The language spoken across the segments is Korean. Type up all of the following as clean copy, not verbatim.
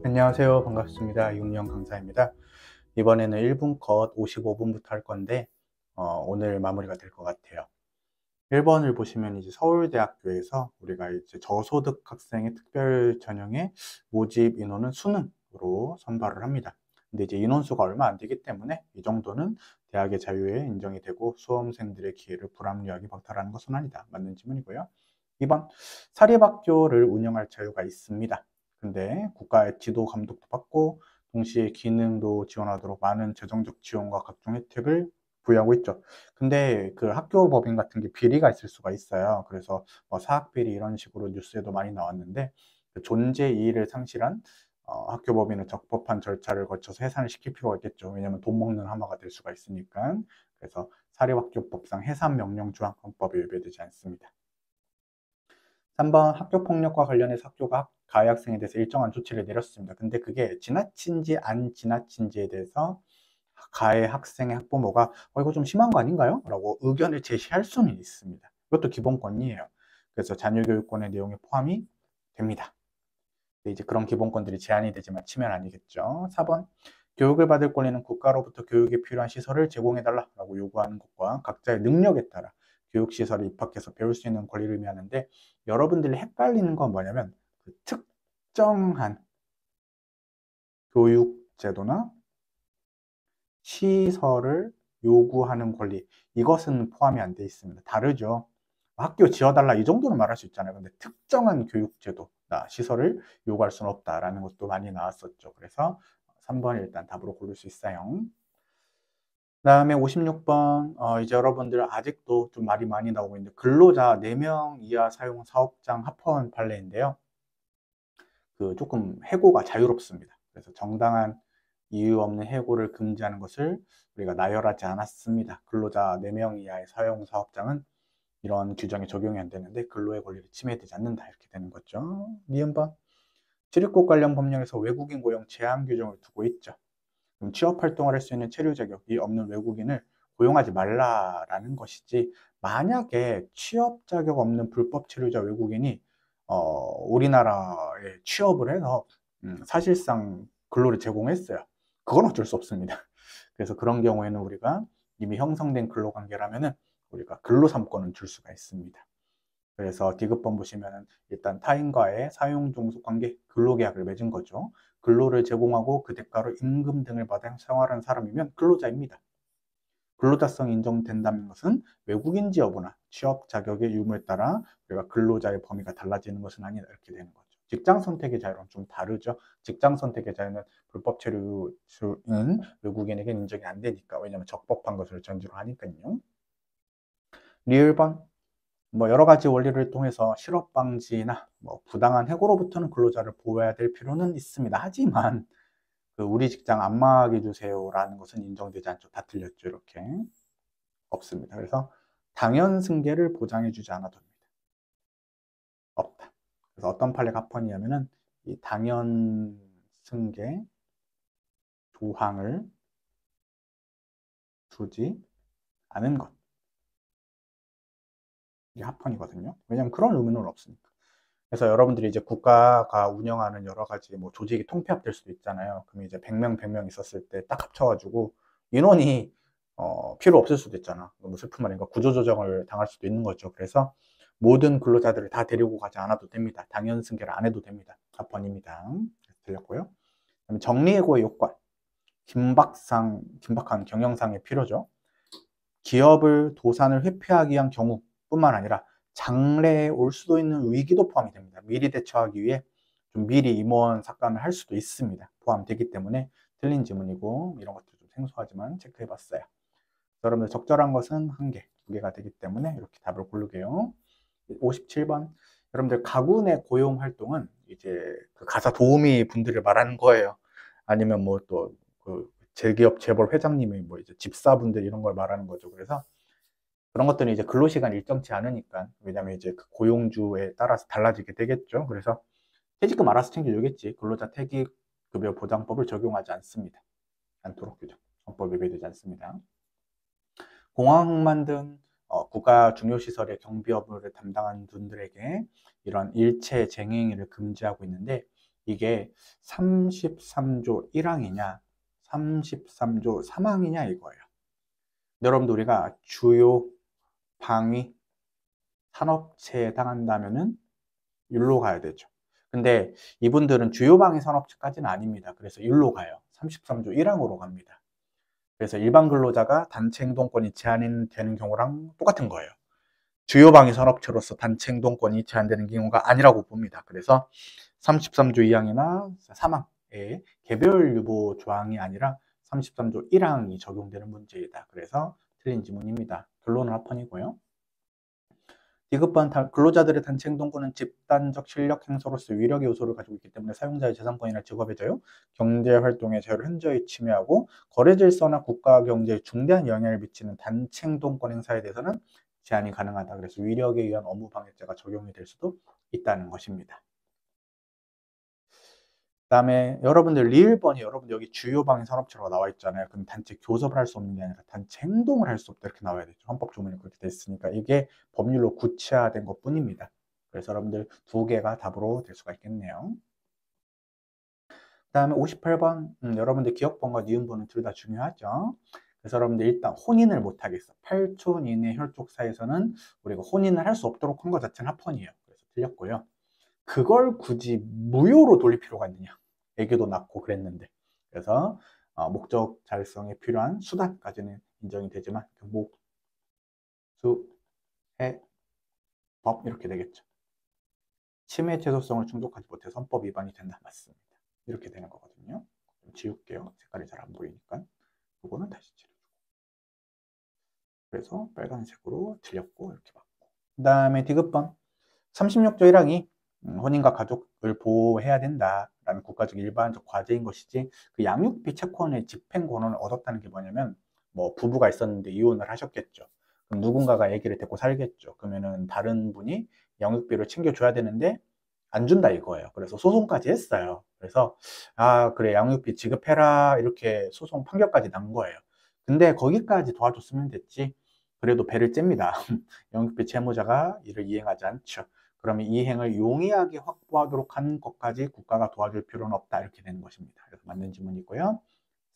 안녕하세요. 반갑습니다. 윤영 강사입니다. 이번에는 1분 컷 55분부터 할 건데, 오늘 마무리가 될 것 같아요. 1번을 보시면 이제 서울대학교에서 우리가 이제 저소득 학생의 특별 전형의 모집 인원은 수능으로 선발을 합니다. 근데 이제 인원수가 얼마 안 되기 때문에 이 정도는 대학의 자유에 인정이 되고 수험생들의 기회를 불합리하게 박탈하는 것은 아니다. 맞는 질문이고요. 2번, 사립학교를 운영할 자유가 있습니다. 근데 국가의 지도 감독도 받고 동시에 기능도 지원하도록 많은 재정적 지원과 각종 혜택을 부여하고 있죠. 근데 그 학교 법인 같은 게 비리가 있을 수가 있어요. 그래서 뭐 사학 비리 이런 식으로 뉴스에도 많이 나왔는데, 그 존재 이의를 상실한 학교 법인은 적법한 절차를 거쳐서 해산을 시킬 필요가 있겠죠. 왜냐하면 돈 먹는 하마가 될 수가 있으니까. 그래서 사립학교법상 해산 명령 조항 헌법에 위배되지 않습니다. 3번, 학교 폭력과 관련해서 학교가 가해 학생에 대해서 일정한 조치를 내렸습니다. 근데 그게 지나친지 안 지나친지에 대해서 가해 학생의 학부모가 이거 좀 심한 거 아닌가요? 라고 의견을 제시할 수는 있습니다. 이것도 기본권이에요. 그래서 자녀교육권의 내용에 포함이 됩니다. 근데 이제 그런 기본권들이 제한이 되지만 치면 아니겠죠. 4번, 교육을 받을 권리는 국가로부터 교육에 필요한 시설을 제공해달라고 요구하는 것과 각자의 능력에 따라 교육시설에 입학해서 배울 수 있는 권리를 의미하는데, 여러분들이 헷갈리는 건 뭐냐면 그 특정한 교육제도나 시설을 요구하는 권리, 이것은 포함이 안 돼 있습니다. 다르죠. 학교 지어달라 이 정도는 말할 수 있잖아요. 근데 특정한 교육제도나 시설을 요구할 수는 없다라는 것도 많이 나왔었죠. 그래서 3번 일단 답으로 고를 수 있어요. 그다음에 56번, 이제 여러분들 아직도 좀 말이 많이 나오고 있는데, 근로자 4명 이하 사용 사업장 합헌 판례인데요. 그 조금 해고가 자유롭습니다. 그래서 정당한 이유 없는 해고를 금지하는 것을 우리가 나열하지 않았습니다. 근로자 4명 이하의 사용 사업장은 이런 규정에 적용이 안 되는데 근로의 권리를 침해되지 않는다, 이렇게 되는 거죠. 니은번, 출입국 관련 법령에서 외국인 고용 제한 규정을 두고 있죠. 그럼 취업 활동을 할 수 있는 체류 자격이 없는 외국인을 고용하지 말라라는 것이지, 만약에 취업 자격 없는 불법 체류자 외국인이 우리나라에 취업을 해서 사실상 근로를 제공했어요. 그건 어쩔 수 없습니다. 그래서 그런 경우에는 우리가 이미 형성된 근로관계라면은 우리가 근로삼권을 줄 수가 있습니다. 그래서 디귿번 보시면은 일단 타인과의 사용종속관계 근로계약을 맺은 거죠. 근로를 제공하고 그 대가로 임금 등을 받아 생활하는 사람이면 근로자입니다. 근로자성이 인정된다는 것은 외국인지 여부나 취업 자격의 유무에 따라 우리가 근로자의 범위가 달라지는 것은 아니다, 이렇게 되는 거죠. 직장 선택의 자유랑 좀 다르죠. 직장 선택의 자유는 불법 체류인 외국인에게 인정이 안 되니까, 왜냐하면 적법한 것을 전제로 하니까요. 리을번, 뭐 여러 가지 원리를 통해서 실업 방지나 뭐 부당한 해고로부터는 근로자를 보호해야 될 필요는 있습니다. 하지만 그 우리 직장 안 망하게 주세요라는 것은 인정되지 않죠. 다 틀렸죠. 이렇게 없습니다. 그래서 당연 승계를 보장해 주지 않아도 됩니다. 없다. 그래서 어떤 판례가 합헌이냐면은 이 당연 승계 조항을 두지 않은 것, 이게 합헌이거든요. 왜냐하면 그런 의무는 없으니까. 그래서 여러분들이 이제 국가가 운영하는 여러 가지 뭐 조직이 통폐합될 수도 있잖아요. 그럼 이제 100명, 100명 있었을 때 딱 합쳐가지고 인원이 필요 없을 수도 있잖아. 너무 슬픈 말인가? 구조조정을 당할 수도 있는 거죠. 그래서 모든 근로자들을 다 데리고 가지 않아도 됩니다. 당연 승계를 안 해도 됩니다. 합헌입니다. 들렸고요. 그다음에 정리해고의 요건, 긴박한 경영상의 필요죠. 기업을 도산을 회피하기 위한 경우뿐만 아니라 장래에 올 수도 있는 위기도 포함이 됩니다. 미리 대처하기 위해 좀 미리 임원 삭감을 할 수도 있습니다. 포함되기 때문에 틀린 지문이고, 이런 것도 좀 생소하지만 체크해 봤어요. 여러분들 적절한 것은 1개, 2개가 되기 때문에 이렇게 답을 고르게요. 57번, 여러분들 가구 내 고용 활동은 이제 그 가사 도우미 분들을 말하는 거예요. 아니면 뭐 또 그 재기업 재벌 회장님이 뭐 이제 집사분들 이런 걸 말하는 거죠. 그래서 그런 것들은 이제 근로시간 일정치 않으니까, 왜냐면 이제 그 고용주에 따라서 달라지게 되겠죠. 그래서 퇴직금 알아서 챙겨주겠지. 근로자 퇴직급여 보장법을 적용하지 않습니다. 않도록 규정. 헌법 위배되지 않습니다. 공항만 등 국가 중요시설의 경비 업무를 담당하는 분들에게 이런 일체 쟁행위를 금지하고 있는데, 이게 33조 1항이냐 33조 3항이냐 이거예요. 여러분들 우리가 주요 방위 산업체에 해당한다면은 율로 가야 되죠. 근데 이분들은 주요 방위 산업체까지는 아닙니다. 그래서 율로 가요. 33조 1항으로 갑니다. 그래서 일반 근로자가 단체 행동권이 제한되는 경우랑 똑같은 거예요. 주요 방위 산업체로서 단체 행동권이 제한되는 경우가 아니라고 봅니다. 그래서 33조 2항이나 3항의 개별 유보 조항이 아니라 33조 1항이 적용되는 문제이다. 그래서 틀린 지문입니다. 결론은 합헌이고요. 디귿번 근로자들의 단체 행동권은 집단적 실력 행사로서 위력의 요소를 가지고 있기 때문에 사용자의 재산권이나 직업의 자유, 경제활동의 자유를 현저히 침해하고 거래 질서나 국가 경제에 중대한 영향을 미치는 단체 행동권 행사에 대해서는 제한이 가능하다. 그래서 위력에 의한 업무 방해죄가 적용이 될 수도 있다는 것입니다. 그 다음에 여러분들 리을번이 여러분들 여기 주요 방위 산업체로 나와 있잖아요. 그럼 단체 교섭을 할 수 없는 게 아니라 단체 행동을 할 수 없다 이렇게 나와야 되죠. 헌법 조문이 그렇게 돼 있으니까 이게 법률로 구체화된 것 뿐입니다. 그래서 여러분들 두 개가 답으로 될 수가 있겠네요. 그 다음에 58번 여러분들 기억번과 니은번은 둘 다 중요하죠. 그래서 여러분들 일단 혼인을 못하겠어. 8촌 이내 혈족 사이에서는 우리가 혼인을 할 수 없도록 한 것 자체는 합헌이에요. 그래서 틀렸고요. 그걸 굳이 무효로 돌릴 필요가 있느냐. 애교도 낳고 그랬는데. 그래서 목적 달성에 필요한 수단까지는 인정이 되지만 목, 수, 해, 법 이렇게 되겠죠. 침해 제소성을 충족하지 못해서 헌법 위반이 된다. 맞습니다. 이렇게 되는 거거든요. 좀 지울게요. 색깔이 잘 안 보이니까. 이거는 다시 칠해주고. 그래서 빨간색으로 틀렸고 이렇게 맞고. 그 다음에 디귿번 36조 1항이 혼인과 가족을 보호해야 된다라는 국가적 일반적 과제인 것이지 그 양육비 채권의 집행 권한을 얻었다는 게 뭐냐면 뭐 부부가 있었는데 이혼을 하셨겠죠. 그럼 누군가가 아기를 데리고 살겠죠. 그러면은 다른 분이 양육비를 챙겨줘야 되는데 안 준다 이거예요. 그래서 소송까지 했어요. 그래서 아 그래 양육비 지급해라 이렇게 소송 판결까지 난 거예요. 근데 거기까지 도와줬으면 됐지. 그래도 배를 잽니다. 양육비 채무자가 이를 이행하지 않죠. 그러면 이 행을 용이하게 확보하도록 하는 것까지 국가가 도와줄 필요는 없다 이렇게 되는 것입니다. 그래서 맞는 지문이고요.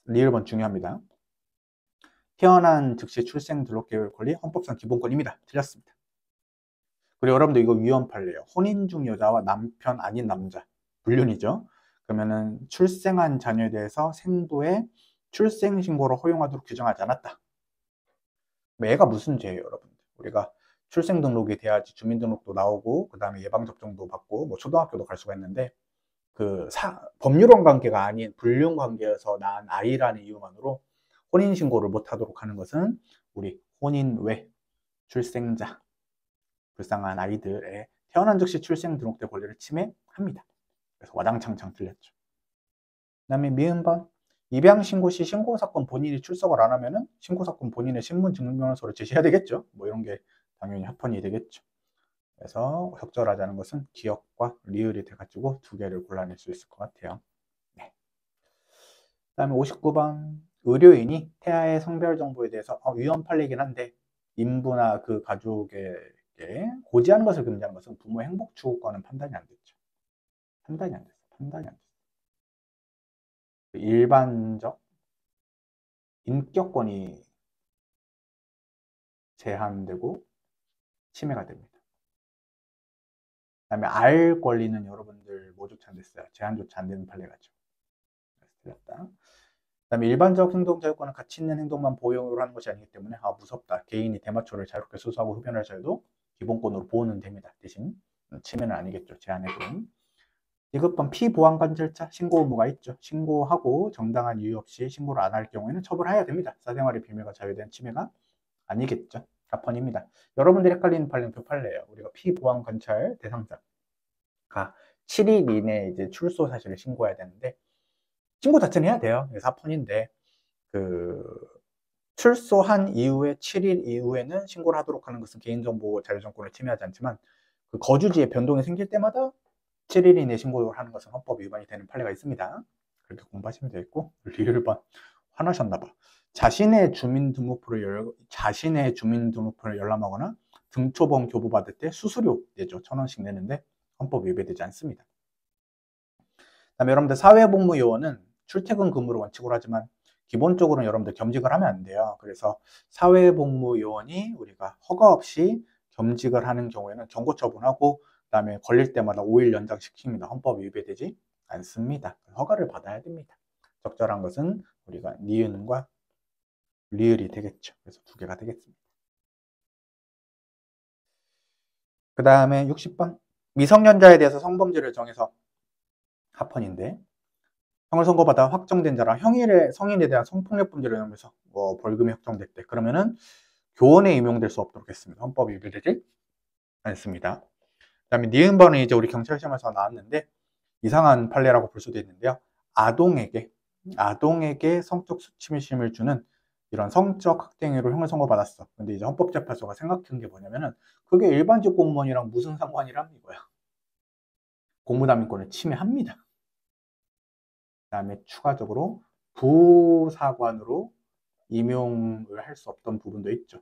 리을번 중요합니다. 태어난 즉시 출생 등록 계획 권리 헌법상 기본권입니다. 틀렸습니다. 그리고 여러분들 이거 위헌 판례예요. 혼인 중 여자와 남편 아닌 남자 불륜이죠. 그러면은 출생한 자녀에 대해서 생부의 출생 신고를 허용하도록 규정하지 않았다. 애가 무슨 죄예요, 여러분들? 우리가 출생 등록이 돼야지 주민등록도 나오고 그 다음에 예방접종도 받고 뭐 초등학교도 갈 수가 있는데 그 법률혼 관계가 아닌 불륜 관계에서 낳은 아이라는 이유만으로 혼인신고를 못하도록 하는 것은 우리 혼인 외 출생자 불쌍한 아이들의 태어난 즉시 출생 등록된 권리를 침해합니다. 그래서 와장창창 틀렸죠. 그 다음에 미음번 입양신고 시 신고사건 본인이 출석을 안 하면은 신고사건 본인의 신분증명서를 제시해야 되겠죠. 뭐 이런 게 당연히 합헌이 되겠죠. 그래서 적절하자는 것은 기억과 리을이 돼가지고 두 개를 골라낼 수 있을 것 같아요. 네. 그 다음에 59번 의료인이 태아의 성별 정보에 대해서 위헌 판례이긴 한데 인부나 그 가족에게 고지하는 것을 금지하는 것은 부모의 행복 추구과는 판단이 안 됐죠. 판단이 안 됐어. 판단이 안 됐어. 일반적 인격권이 제한되고 침해가 됩니다. 그 다음에 알 권리는 여러분들 뭐조차 안 됐어요. 제한조차 안 되는 판례가죠. 틀렸다. 그 다음에 일반적 행동 자유권은 가치 있는 행동만 보호를 하는 것이 아니기 때문에 무섭다. 개인이 대마초를 자유롭게 수수하고 흡연할 자유도 기본권으로 보호는 됩니다. 대신 침해는 아니겠죠. 제한해도. 디귿번 피보안관 절차 신고 의무가 있죠. 신고하고 정당한 이유 없이 신고를 안 할 경우에는 처벌해야 됩니다. 사생활의 비밀과 자유에 대한 침해가 아니겠죠. 답헌입니다. 여러분들이 헷갈리는 판례는 그 판례예요. 우리가 피보안 관찰 대상자가 7일 이내에 이제 출소 사실을 신고해야 되는데 신고 자체는 해야 돼요. 그래서 합헌인데 그 출소한 이후에 7일 이후에는 신고를 하도록 하는 것은 개인정보 자유정권을 침해하지 않지만 그 거주지에 변동이 생길 때마다 7일 이내 신고를 하는 것은 헌법 위반이 되는 판례가 있습니다. 그렇게 공부하시면 되겠고 리을번 화나셨나봐. 자신의 주민등록부를 열람하거나 등초본 교부받을 때 수수료 내죠. 1,000원씩 내는데 헌법 위배되지 않습니다. 그다음에 여러분들 사회복무요원은 출퇴근 근무를 원칙으로 하지만 기본적으로는 여러분들 겸직을 하면 안 돼요. 그래서 사회복무요원이 우리가 허가 없이 겸직을 하는 경우에는 경고 처분하고 그다음에 걸릴 때마다 5일 연장시킵니다. 헌법 위배되지 않습니다. 허가를 받아야 됩니다. 적절한 것은 우리가 니은과 리을이 되겠죠. 그래서 두 개가 되겠습니다. 그 다음에 60번 미성년자에 대해서 성범죄를 정해서 합헌인데 형을 선고받아 확정된 자랑 성인에 대한 성폭력범죄를 정해서 벌금이 확정됐대. 그러면은 교원에 임용될 수 없도록 했습니다. 헌법 위배되지 않습니다. 그 다음에 니은번은 이제 우리 경찰 시험에서 나왔는데 이상한 판례라고 볼 수도 있는데요. 아동에게 성적 수치심을 주는 이런 성적 학대행위로 형을 선고받았어. 근데 이제 헌법재판소가 생각한 게 뭐냐면은 그게 일반직 공무원이랑 무슨 상관이람 이거야. 공무담임권을 침해합니다. 그 다음에 추가적으로 부사관으로 임용을 할 수 없던 부분도 있죠.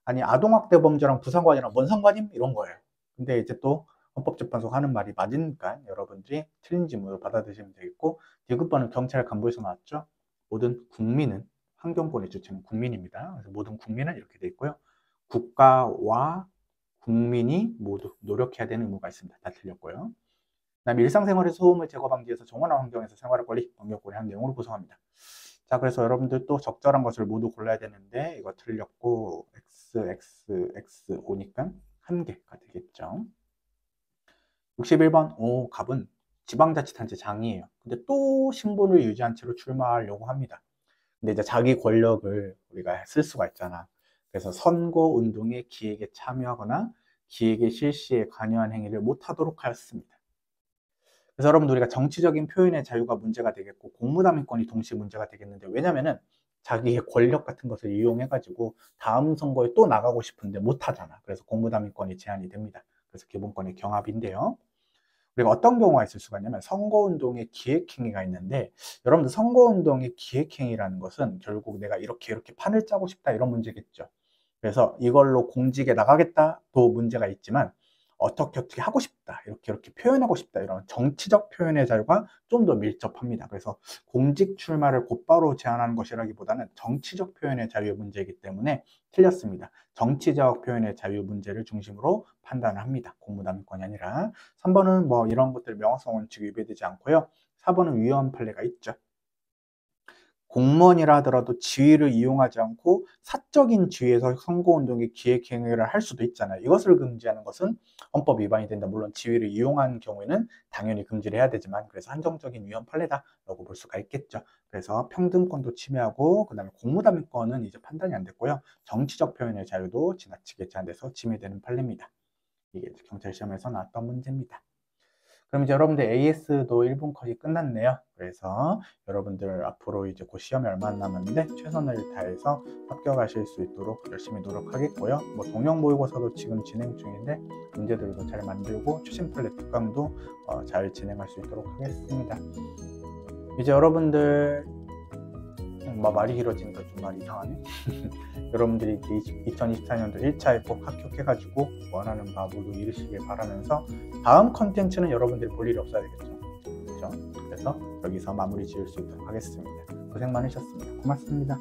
아니 아동학대 범죄랑 부사관이랑 뭔 상관임? 이런 거예요. 근데 이제 또 헌법재판소가 하는 말이 맞으니까 여러분들이 틀린 질문을 받아들이시면 되겠고 디귿번은 경찰 간부에서 나왔죠. 모든 국민은 환경권의 주체는 국민입니다. 그래서 모든 국민은 이렇게 돼 있고요. 국가와 국민이 모두 노력해야 되는 의무가 있습니다. 다 틀렸고요. 그다음에 일상생활의 소음을 제거 방지해서 정원한 환경에서 생활할 권리, 환경권의 한 내용으로 구성합니다. 자, 그래서 여러분들 또 적절한 것을 모두 골라야 되는데 이거 틀렸고 X, 오니까 한 개가 되겠죠. 61번 갑은 지방자치단체 장이에요. 근데 또 신분을 유지한 채로 출마하려고 합니다. 근데 이제 자기 권력을 우리가 쓸 수가 있잖아. 그래서 선거운동의 기획에 참여하거나 기획의 실시에 관여한 행위를 못하도록 하였습니다. 그래서 여러분들 우리가 정치적인 표현의 자유가 문제가 되겠고 공무담임권이 동시에 문제가 되겠는데 왜냐면은 자기의 권력 같은 것을 이용해 가지고 다음 선거에 또 나가고 싶은데 못하잖아. 그래서 공무담임권이 제한이 됩니다. 그래서 기본권의 경합인데요. 우리가 어떤 경우가 있을 수가 있냐면 선거운동의 기획행위가 있는데 여러분들 선거운동의 기획행위라는 것은 결국 내가 이렇게 판을 짜고 싶다 이런 문제겠죠. 그래서 이걸로 공직에 나가겠다도 문제가 있지만 어떻게 하고 싶다 이렇게 표현하고 싶다 이런 정치적 표현의 자유가 좀 더 밀접합니다. 그래서 공직 출마를 곧바로 제한하는 것이라기보다는 정치적 표현의 자유의 문제이기 때문에 틀렸습니다. 정치적 표현의 자유 문제를 중심으로 판단을 합니다. 공무담임권이 아니라 3번은 뭐 이런 것들 명확성 원칙이 위배되지 않고요. 4번은 위헌 판례가 있죠. 공무원이라 하더라도 지위를 이용하지 않고 사적인 지위에서 선거운동의 기획행위를 할 수도 있잖아요. 이것을 금지하는 것은 헌법 위반이 된다. 물론 지위를 이용한 경우에는 당연히 금지를 해야 되지만 그래서 한정적인 위헌 판례다라고 볼 수가 있겠죠. 그래서 평등권도 침해하고 그다음에 공무담임권은 이제 판단이 안 됐고요. 정치적 표현의 자유도 지나치게 제한돼서 침해되는 판례입니다. 이게 경찰 시험에서 나왔던 문제입니다. 그럼 이제 여러분들 AS도 1분 컷이 끝났네요. 그래서 여러분들 앞으로 이제 곧 시험이 얼마 안 남았는데 최선을 다해서 합격하실 수 있도록 열심히 노력하겠고요. 뭐 동영 모의고사도 지금 진행 중인데 문제들도 잘 만들고 최신 플랫 특강도 잘 진행할 수 있도록 하겠습니다. 이제 여러분들 말이 길어지니까 좀 말이 이상하네. 여러분들이 2024년도 1차에 꼭 합격해가지고 원하는 바 모두 이루시길 바라면서 다음 컨텐츠는 여러분들이 볼 일이 없어야 되겠죠. 그렇죠? 그래서 여기서 마무리 지을 수 있도록 하겠습니다. 고생 많으셨습니다. 고맙습니다.